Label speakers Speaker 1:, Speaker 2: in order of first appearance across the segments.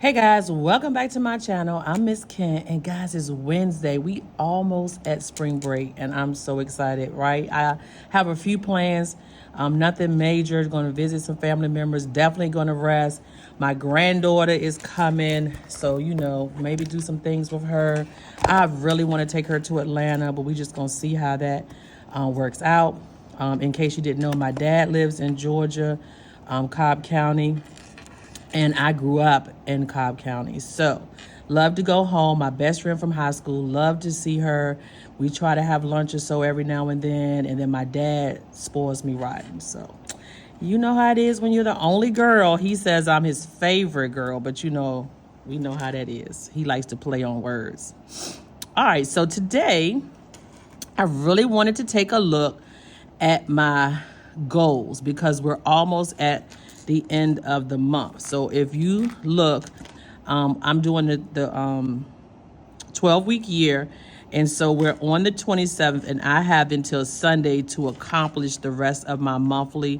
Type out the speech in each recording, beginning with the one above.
Speaker 1: Hey guys, welcome back to my channel. I'm Miss Kent, and guys, it's Wednesday. We almost at spring break, and I'm so excited, right? I have a few plans, nothing major. Going to visit some family members, definitely going to rest. My granddaughter is coming, so maybe do some things with her. I really want to take her to Atlanta, but we just going to see how that works out. In case you didn't know, my dad lives in Georgia, Cobb County. And I grew up in Cobb County. So, love to go home. My best friend from high school, love to see her. We try to have lunch or so every now and then. And then my dad spoils me rotten. So, you know how it is when you're the only girl. He says I'm his favorite girl, but we know how that is. He likes to play on words. All right, so today, I really wanted to take a look at my goals because we're almost at the end of the month. So if you look, I'm doing the 12-week year, and so we're on the 27th, and I have until Sunday to accomplish the rest of my monthly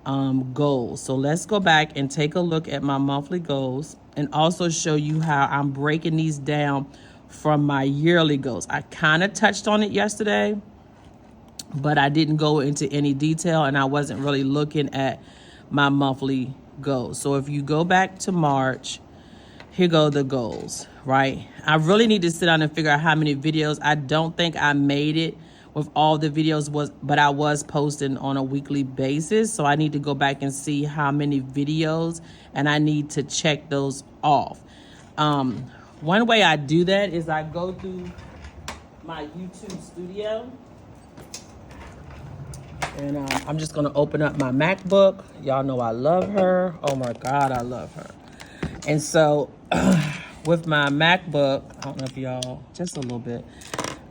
Speaker 1: goals. So let's go back and take a look at my monthly goals and also show you how I'm breaking these down from my yearly goals. I kind of touched on it yesterday, but I didn't go into any detail, and I wasn't really looking at my monthly goals. So if you go back to March, here go the goals, right? I really need to sit down and figure out how many videos. I don't think I made it with all the videos, but I was posting on a weekly basis. So I need to go back and see how many videos, and I need to check those off. One way I do that is I go through my YouTube studio. And I'm just going to open up my MacBook. Y'all know I love her. Oh, my God, I love her. And so with my MacBook, I don't know if y'all, just a little bit,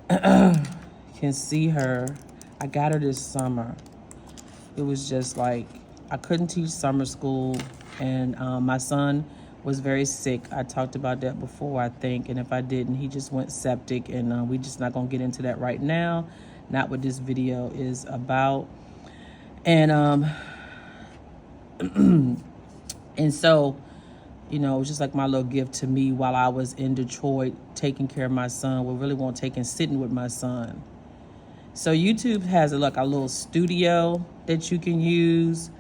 Speaker 1: can see her. I got her this summer. It was just like, I couldn't teach summer school. And my son was very sick. I talked about that before, I think. And if I didn't, he just went septic. And we just not going to get into that right now. Not what this video is about. And and so, it was just like my little gift to me while I was in Detroit taking care of my son. Well, really won't take and sitting with my son. So YouTube has a little studio that you can use.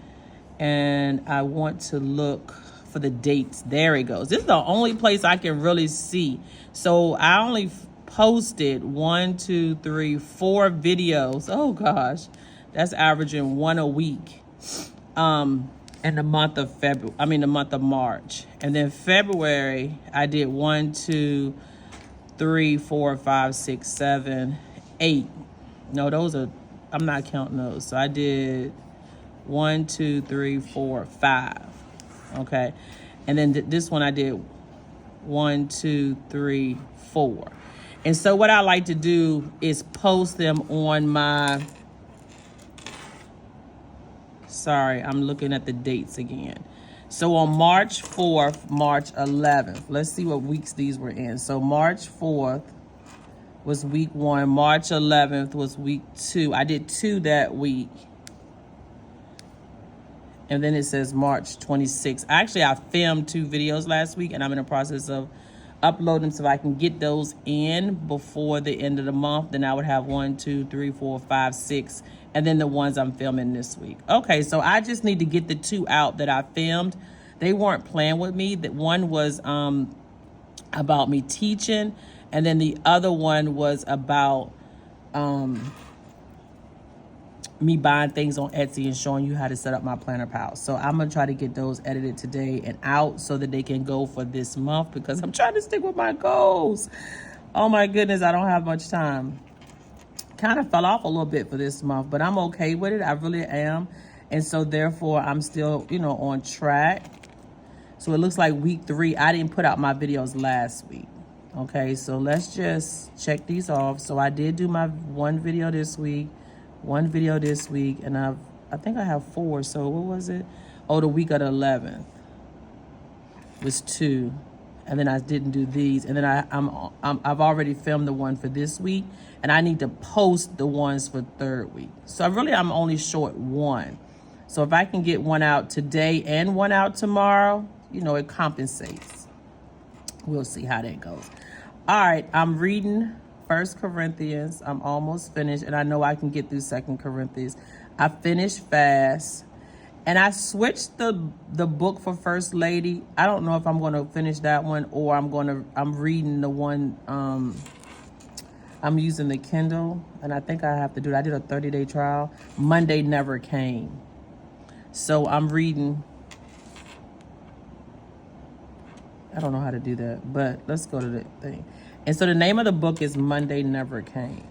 Speaker 1: And I want to look for the dates. There it goes. This is the only place I can really see. So I only posted 4 videos. Oh gosh, that's averaging one a week in the month of the month of March. And then February I did 1 2 3 4 5 6 7 8. No, those are, I'm not counting those. So I did 1 2 3 4 5. Okay, and then this one I did 1 2 3 4. And so what I like to do is post them on my, I'm looking at the dates again. So on March 4th, March 11th, let's see what weeks these were in. So March 4th was week 1. March 11th was week 2. I did 2 that week. And then it says March 26th. Actually, I filmed 2 videos last week, and I'm in the process of upload them so I can get those in before the end of the month. Then I would have 1 2 3 4 5 6, and then the ones I'm filming this week. Okay, so I just need to get the 2 out that I filmed. They weren't playing with me. That one was about me teaching, and then the other one was about me buying things on Etsy and showing you how to set up my planner pal. So I'm gonna try to get those edited today and out so that they can go for this month, because I'm trying to stick with my goals. Oh my goodness, I don't have much time. Kind of fell off a little bit for this month, but I'm okay with it. I really am. And so therefore I'm still, on track. So it looks like week 3, I didn't put out my videos last week. Okay, so let's just check these off. So I did do my 1 video this week, 1 video this week, and I think I have 4. So what was it? Oh, the week of the 11th was 2, and then I didn't do these. And then I've already filmed the one for this week, and I need to post the ones for 3rd week. So I'm only short 1. So if I can get one out today and one out tomorrow, it compensates. We'll see how that goes. All right, I'm reading 1 Corinthians. I'm almost finished, and I know I can get through 2 Corinthians. I finished fast, and I switched the book for First Lady. I don't know if I'm going to finish that one, or I'm reading the one. I'm using the Kindle, and I think I have to do it. I did a 30-day trial. Monday Never Came. So I'm reading. I don't know how to do that, but let's go to the thing. And so the name of the book is Monday Never Came.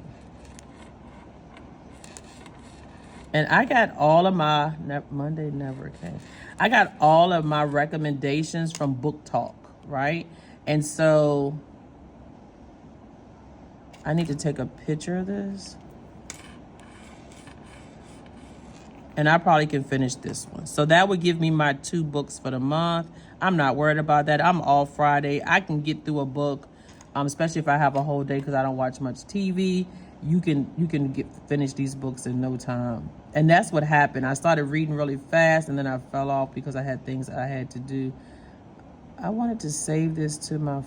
Speaker 1: And I got all of my, Monday Never Came. I got all of my recommendations from Book Talk, right? And so I need to take a picture of this. And I probably can finish this one. So that would give me my 2 books for the month. I'm not worried about that. I'm off Friday. I can get through a book, especially if I have a whole day because I don't watch much TV. You can finish these books in no time. And that's what happened. I started reading really fast, and then I fell off because I had things I had to do. I wanted to save this to my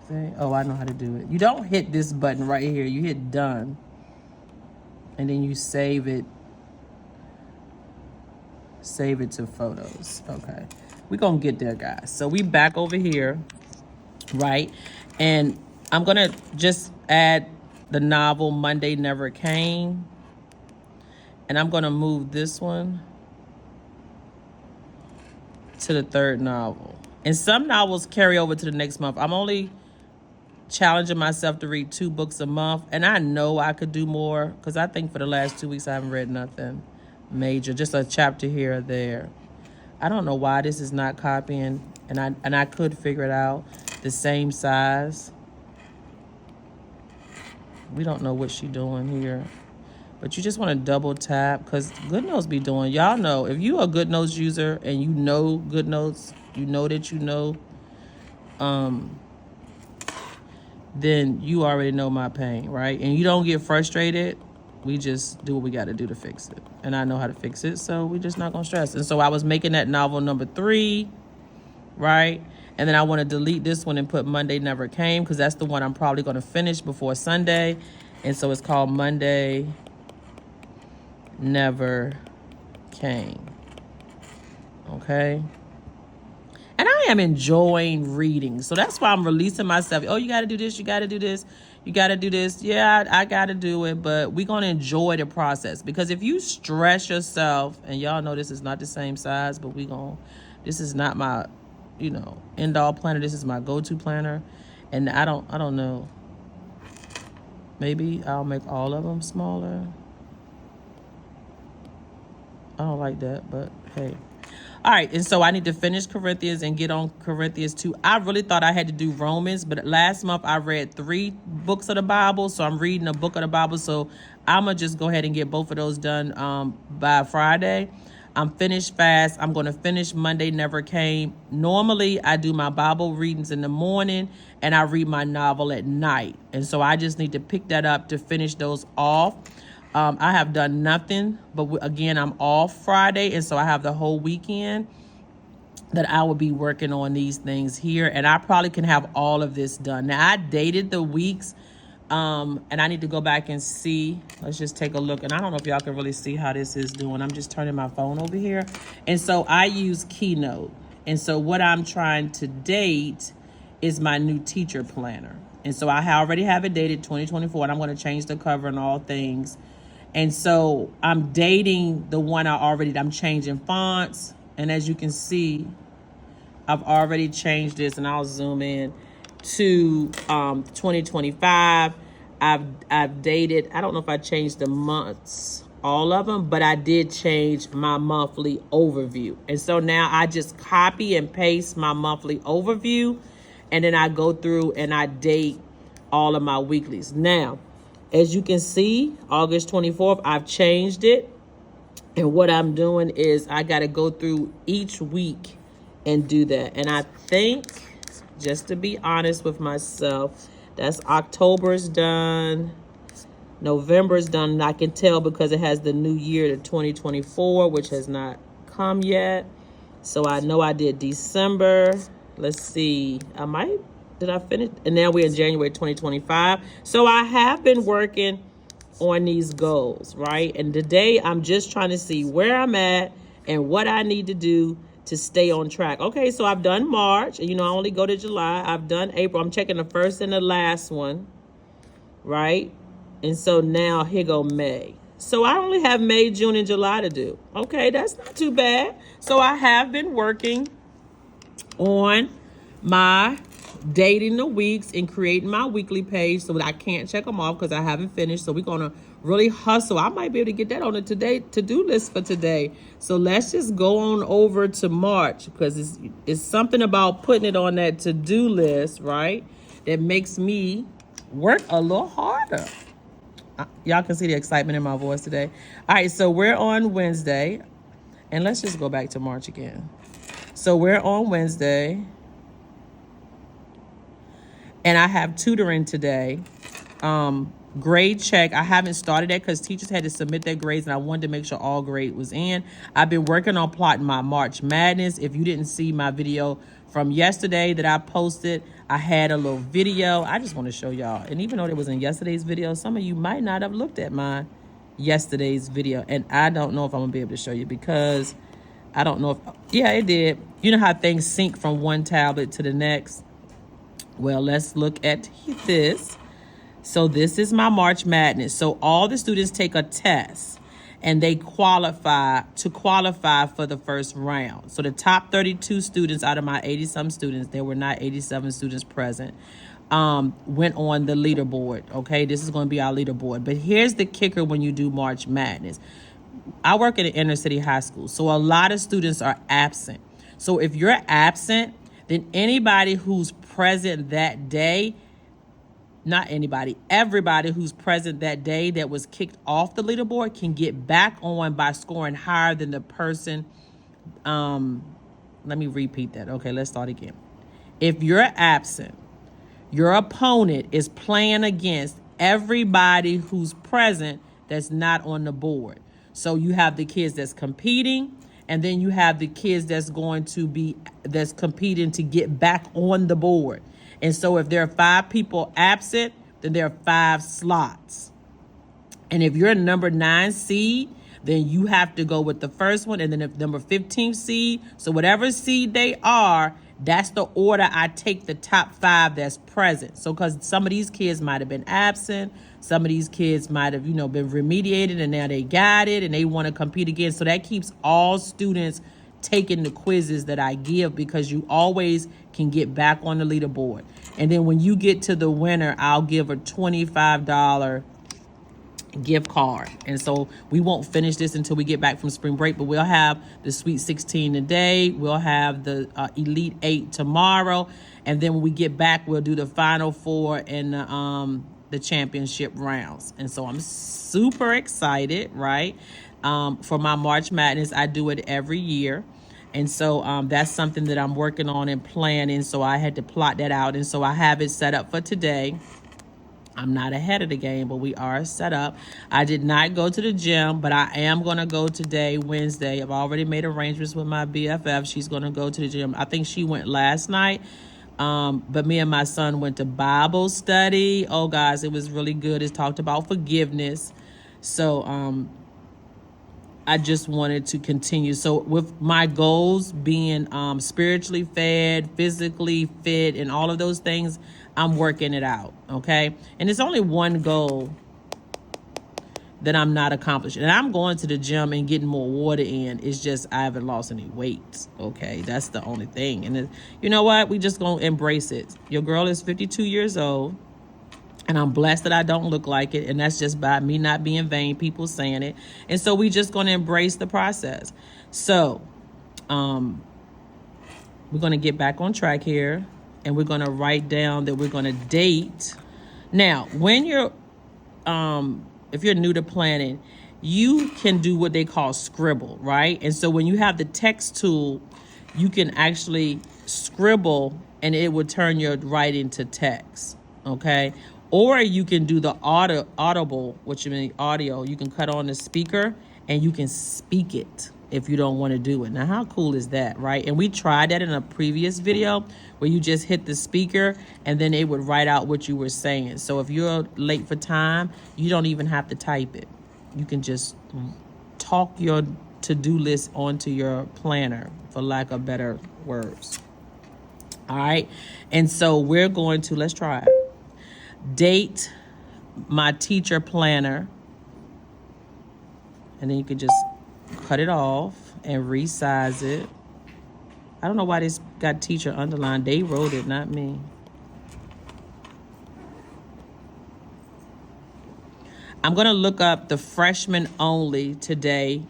Speaker 1: thing. Oh, I know how to do it. You don't hit this button right here. You hit done, and then you save it. Save it to photos. Okay, we're gonna get there, guys. So we back over here, right? And I'm gonna just add the novel Monday Never Came, and I'm gonna move this one to the 3rd novel. And some novels carry over to the next month. I'm only challenging myself to read 2 books a month, and I know I could do more because I think for the last 2 weeks I haven't read nothing major, just a chapter here or there. I don't know why this is not copying, and I could figure it out. The same size. We don't know what she's doing here, but you just want to double tap because Goodnotes be doing. Y'all know if you a Goodnotes user and you know Goodnotes, you know that you know, then you already know my pain, right? And you don't get frustrated. We just do what we got to do to fix it. And I know how to fix it, so we're just not going to stress. And so I was making that novel number 3, right? And then I want to delete this one and put Monday Never Came because that's the one I'm probably going to finish before Sunday. And so it's called Monday Never Came. Okay? And I am enjoying reading. So that's why I'm releasing myself. Oh, you got to do this. You got to do this. You got to do this. Yeah, I got to do it. But we're going to enjoy the process. Because if you stress yourself, and y'all know this is not the same size, but this is not my, end-all planner. This is my go-to planner. And I don't know. Maybe I'll make all of them smaller. I don't like that, but hey. All right, and so I need to finish Corinthians and get on Corinthians 2. I really thought I had to do Romans, but last month I read 3 books of the Bible, so I'm reading a book of the Bible. So I'm going to just go ahead and get both of those done by Friday. I'm finished fast. I'm going to finish Monday Never Came. Normally, I do my Bible readings in the morning, and I read my novel at night. And so I just need to pick that up to finish those off. I have done nothing, but again, I'm off Friday, and so I have the whole weekend that I will be working on these things here, and I probably can have all of this done. Now, I dated the weeks, and I need to go back and see. Let's just take a look, and I don't know if y'all can really see how this is doing. I'm just turning my phone over here, and so I use Keynote, and so what I'm trying to date is my new teacher planner, and so I already have it dated 2024, and I'm going to change the cover and all things. And so I'm dating the one I'm changing fonts. And as you can see, I've already changed this, and I'll zoom in to 2025. I've dated, I don't know if I changed the months, all of them, but I did change my monthly overview. And so now I just copy and paste my monthly overview, and then I go through and I date all of my weeklies. Now, as you can see, August 24th, I've changed it. And what I'm doing is I got to go through each week and do that. And I think, just to be honest with myself, that's October's done. November's done. And I can tell because it has the new year to 2024, which has not come yet. So I know I did December. Let's see. I might Did I finish? And now we're in January 2025. So I have been working on these goals, right? And today I'm just trying to see where I'm at and what I need to do to stay on track. Okay, so I've done March, and I only go to July. I've done April. I'm checking the first and the last one, right? And so now here go May. So I only have May, June, and July to do. Okay, that's not too bad. So I have been working on my dating the weeks and creating my weekly page so that I can't check them off because I haven't finished. So we're going to really hustle. I might be able to get that on the to-do list for today. So let's just go on over to March because it's something about putting it on that to-do list, right, that makes me work a little harder. Y'all can see the excitement in my voice today. All right, so we're on Wednesday. And let's just go back to March again. So we're on Wednesday. And I have tutoring today. Grade check. I haven't started that because teachers had to submit their grades and I wanted to make sure all grade was in. I've been working on plotting my March Madness. If you didn't see my video from yesterday that I posted, I had a little video. I just want to show y'all. And even though it was in yesterday's video, some of you might not have looked at my yesterday's video. And I don't know if I'm going to be able to show you because I don't know if, yeah, it did. You know how things sync from one tablet to the next? Well, let's look at this. So this is my March Madness. So all the students take a test and they qualify for the first round. So the top 32 students out of my 80-some students, there were not 87 students present, went on the leaderboard. Okay, this is going to be our leaderboard. But here's the kicker when you do March Madness. I work at an inner city high school, so a lot of students are absent. So if you're absent, then anybody who's present that day, not anybody, everybody who's present that day that was kicked off the leaderboard can get back on by scoring higher than the person. Let me repeat that. Okay, let's start again. If you're absent, your opponent is playing against everybody who's present that's not on the board. So you have the kids that's competing, and then you have the kids that's competing to get back on the board. And so if there are 5 people absent, then there are 5 slots. And if you're a number 9 seed, then you have to go with the first one, and then if number 15 seed, so whatever seed they are, that's the order I take the top 5 that's present. So because some of these kids might have been absent, some of these kids might have, been remediated and now they got it and they want to compete again. So that keeps all students taking the quizzes that I give because you always can get back on the leaderboard. And then when you get to the winner, I'll give a $25 gift card. And so we won't finish this until we get back from spring break, but we'll have the Sweet 16 today. We'll have the Elite 8 tomorrow. And then when we get back, we'll do the Final 4 and the championship rounds. And so I'm super excited, right? For my March Madness. I do it every year. And so that's something that I'm working on and planning. So I had to plot that out. And so I have it set up for today. I'm not ahead of the game, but we are set up. I did not go to the gym, but I am going to go today, Wednesday. I've already made arrangements with my BFF. She's going to go to the gym. I think she went last night. But me and my son went to Bible study. Oh, guys, it was really good. It talked about forgiveness. So I just wanted to continue. So with my goals being spiritually fed, physically fit, and all of those things, I'm working it out, okay? And it's only one goal that I'm not accomplishing. And I'm going to the gym and getting more water in. It's just I haven't lost any weight, okay? That's the only thing. And you know what? We just going to embrace it. Your girl is 52 years old. And I'm blessed that I don't look like it. And that's just by me not being vain, people saying it. And so we just going to embrace the process. So we're going to get back on track here. And we're going to write down that we're going to date. Now, when you're, if you're new to planning, you can do what they call scribble, right? And so when you have the text tool, you can actually scribble and it will turn your writing to text, okay? Or you can do the audible, which means audio. You can cut on the speaker and you can speak it, if you don't want to do it. Now, how cool is that, right? And we tried that in a previous video where you just hit the speaker and then it would write out what you were saying. So if you're late for time, you don't even have to type it. You can just talk your to-do list onto your planner, for lack of better words. All right. And so we're going to, let's try it. Date my teacher planner. And then you can just cut it off and resize it. I don't know why this got teacher underlined. They wrote it, not me. I'm going to look up the freshman only today.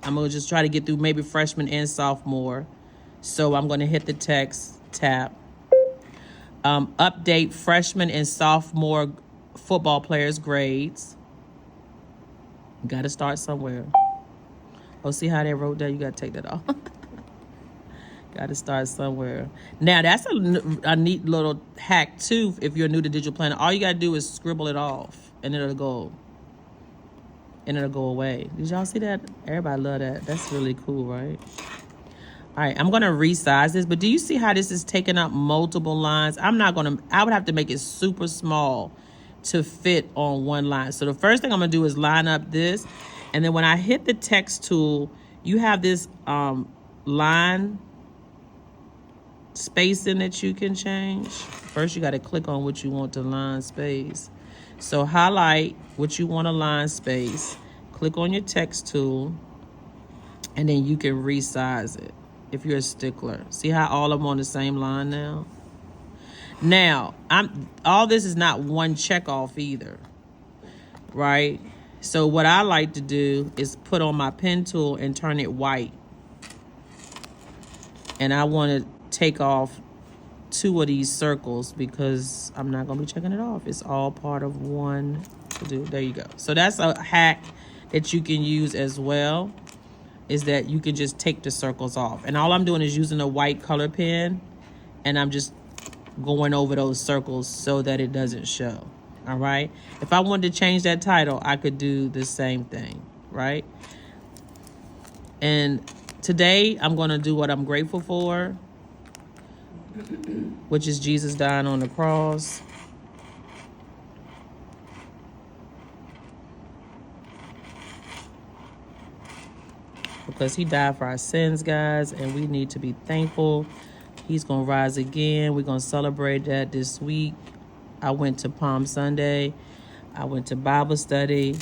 Speaker 1: I'm going to just try to get through maybe freshman and sophomore. So I'm going to hit the text tab. Update freshman and sophomore football players' grades. Got to start somewhere. Oh, see how they wrote that? You got to take that off. Got to start somewhere. Now, that's a neat little hack, too, if you're new to Digital Planner. All you got to do is scribble it off, and it'll go away. Did y'all see that? Everybody love that. That's really cool, right? All right, I'm going to resize this, but do you see how this is taking up multiple lines? I would have to make it super small to fit on one line. So the first thing I'm going to do is line up this. And then when I hit the text tool, you have this line spacing that you can change. First, you got to click on what you want to line space. So highlight what you want to line space. Click on your text tool. And then you can resize it if you're a stickler. See how all of them on the same line now? Now, all this is not one check off either, right? So what I like to do is put on my pen tool and turn it white. And I want to take off 2 of these circles because I'm not going to be checking it off. It's all part of one to do. There you go. So that's a hack that you can use as well, is that you can just take the circles off. And all I'm doing is using a white color pen, and I'm just going over those circles so that it doesn't show. All right. If I wanted to change that title, I could do the same thing, right? And today I'm going to do what I'm grateful for, which is Jesus dying on the cross. Because he died for our sins, guys, and we need to be thankful. He's going to rise again. We're going to celebrate that this week. I went to Palm Sunday. I went to Bible study,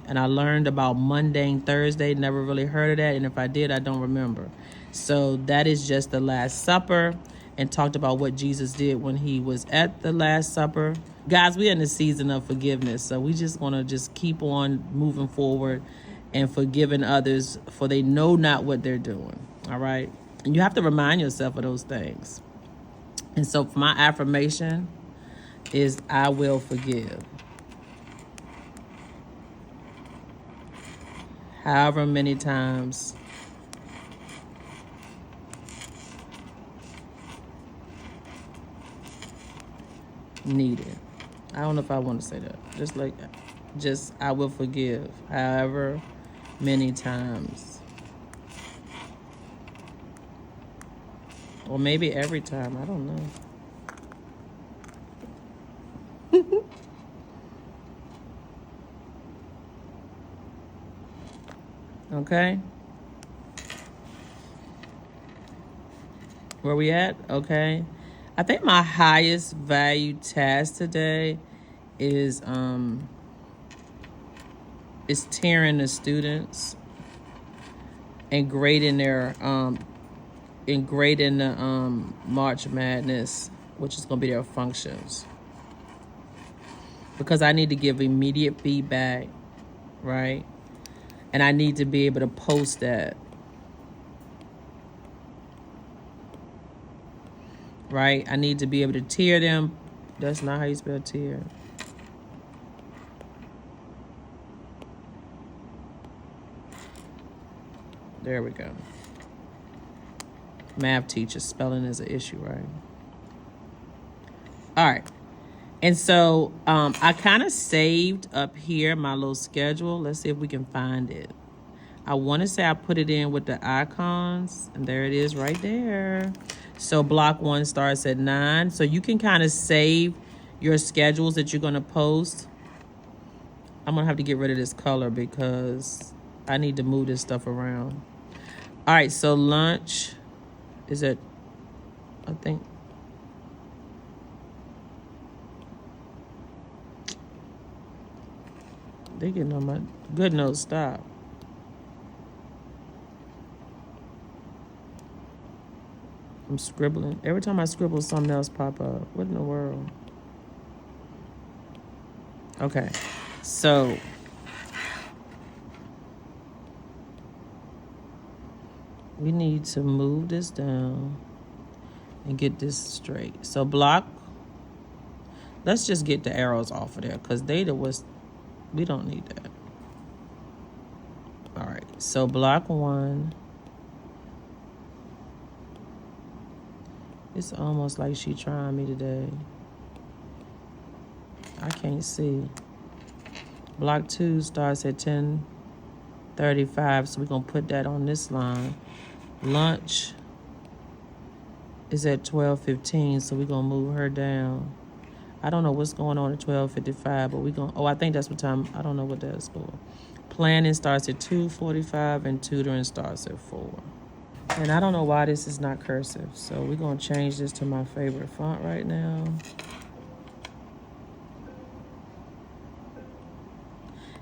Speaker 1: and I learned about Mundane Thursday. Never really heard of that, and if I did, I don't remember. So that is just the Last Supper, and talked about what Jesus did when he was at the Last Supper. Guys, we're in the season of forgiveness, so we just want to just keep on moving forward and forgiving others, for they know not what they're doing, all right? And you have to remind yourself of those things. And so for my affirmation is, I will forgive. However many times needed. I don't know if I want to say that. Just I will forgive however many times. Or maybe every time, I don't know. Okay. Where we at? Okay. I think my highest value task today is tearing the students and grading their the March Madness, which is going to be their functions, because I need to give immediate feedback, right? And I need to be able to post that, right? I need to be able to tier them. That's not how you spell tier. There we go. Math teacher, spelling is an issue, right? All right. And so I kind of saved up here my little schedule. Let's see if we can find it. I want to say I put it in with the icons, and there it is right there. So block 1 starts at 9. So you can kind of save your schedules that you're going to post. I'm going to have to get rid of this color because I need to move this stuff around. All right, so lunch is at, I think, they getting on my Goodnotes. Stop. I'm scribbling. Every time I scribble, something else pop up. What in the world? Okay, so we need to move this down and get this straight. So block, let's just get the arrows off of there because we don't need that. All right, so block 1. It's almost like she trying me today. I can't see. Block 2 starts at 10:35, so we're gonna put that on this line. Lunch is at 12:15, so we're gonna move her down. I don't know what's going on at 12:55, but we're gonna, I think that's what time, I don't know what that's for. Planning starts at 2:45 and tutoring starts at 4. And I don't know why this is not cursive, so we're gonna change this to my favorite font right now.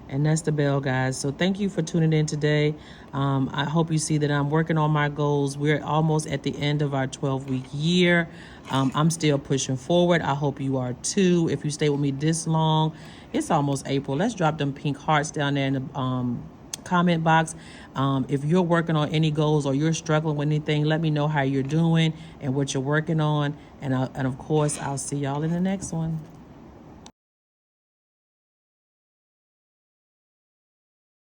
Speaker 1: And that's the bell, guys. So thank you for tuning in today. I hope you see that I'm working on my goals. We're almost at the end of our 12-week year. I'm still pushing forward. I hope you are too. If you stay with me this long, it's almost April. Let's drop them pink hearts down there in the comment box. If you're working on any goals or you're struggling with anything, let me know how you're doing and what you're working on. And of course, I'll see y'all in the next one.